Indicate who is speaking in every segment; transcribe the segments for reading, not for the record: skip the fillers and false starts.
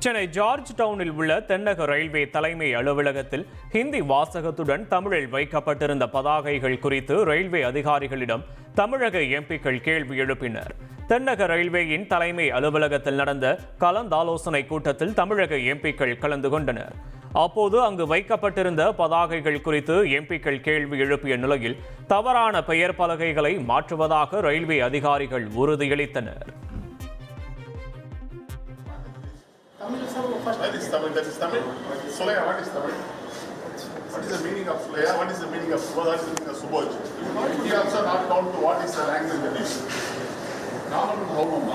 Speaker 1: Chennai George டவுனில் உள்ள தென்னக ரயில்வே தலைமை அலுவலகத்தில் ஹிந்தி வாசகத்துடன் தமிழில் வைக்கப்பட்டிருந்த பதாகைகள் குறித்து ரயில்வே அதிகாரிகளிடம் தமிழக எம்பிக்கள் கேள்வி எழுப்பினர். தென்னக ரயில்வேயின் தலைமை அலுவலகத்தில் நடந்த கலந்தாலோசனை கூட்டத்தில் தமிழக எம்பிக்கள் கலந்து கொண்டனர். அப்போது அங்கு வைக்கப்பட்டிருந்த பதாகைகள் குறித்து எம்பிக்கள் கேள்வி எழுப்பிய நிலையில் தவறான பெயர் பலகைகளை மாற்றுவதாக ரயில்வே அதிகாரிகள் உறுதியளித்தனர்.
Speaker 2: That is Tamil. That is Tamil. Sulaya, what is Tamil? What is the meaning of Sulaya? What is the meaning of Subodh? What is the meaning of Subodh? He also not down to what is the language that is. Common home.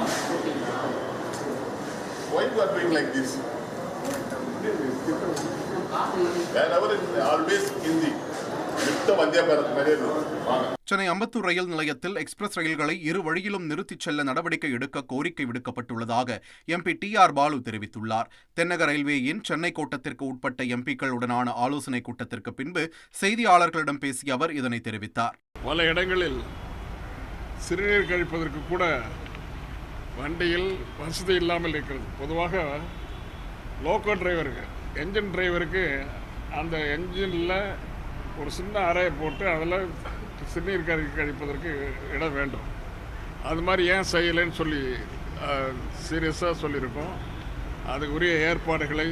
Speaker 2: Why you are doing like this? Wherever it is, always Hindi.
Speaker 3: Chennai Ambattur ரயில் நிலையத்தில் express ரயில்களை இரு வழியிலும் நிறுத்திச் செல்ல நடவடிக்கை எடுக்க கோரிக்கை விடுக்கப்பட்டுள்ளதாக MP TR. Balu தெரிவித்துள்ளார். தென்னக ரயில்வேயின் சென்னை கோட்டத்திற்கு உட்பட்ட எம்பிக்களுடனான ஆலோசனை கூட்டத்திற்கு பின்பு செய்தியாளர்களிடம் பேசிய அவர் இதனை தெரிவித்தார்.
Speaker 4: பல இடங்களில் சிறுநீர் கழிப்பதற்கு கூட வண்டியில் வசதி இல்லாமல் இருக்கிறது. பொதுவாக லோக்கோ டிரைவருக்கு, என்ஜின் டிரைவருக்கு அந்த என்ஜினில் ஒரு சின்ன அறையை போட்டு அதில் சிறுநீர் கழிப்பதற்கு இடம் வேண்டும். அது மாதிரி ஏன் செய்யலைன்னு சொல்லி சீரியஸாக சொல்லியிருக்கோம். அதுக்குரிய ஏற்பாடுகளை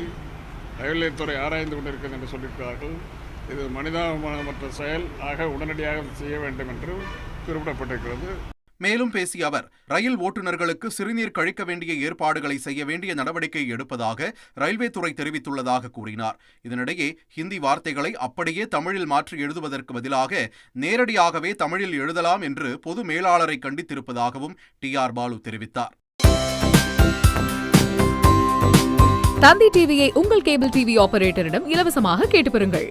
Speaker 4: ரயில்வே துறை ஆராய்ந்து கொண்டிருக்கிறது என்று சொல்லியிருக்கிறார்கள். இது மனிதாபிமானமற்ற செயல் ஆக உடனடியாக செய்ய வேண்டும் என்று குறிப்பிடப்பட்டிருக்கிறது.
Speaker 3: மேலும் பேசிய அவர், ரயில் ஓட்டுநர்களுக்கு சிறுநீர் கழிக்க வேண்டிய ஏற்பாடுகளை செய்ய வேண்டிய நடவடிக்கை எடுப்பதாக ரயில்வே துறை தெரிவித்துள்ளதாக கூறினார். இதனிடையே ஹிந்தி வார்த்தைகளை அப்படியே தமிழில் மாற்றி எழுதுவதற்கு பதிலாக நேரடியாகவே தமிழில் எழுதலாம் என்று பொது மேலாளரை கண்டித்திருப்பதாகவும் டி.ஆர். பாலு தெரிவித்தார்.
Speaker 5: தந்தி டிவியை உங்கள் கேபிள் டிவி ஆபரேட்டரிடம் இலவசமாக கேட்டு பெறுங்கள்.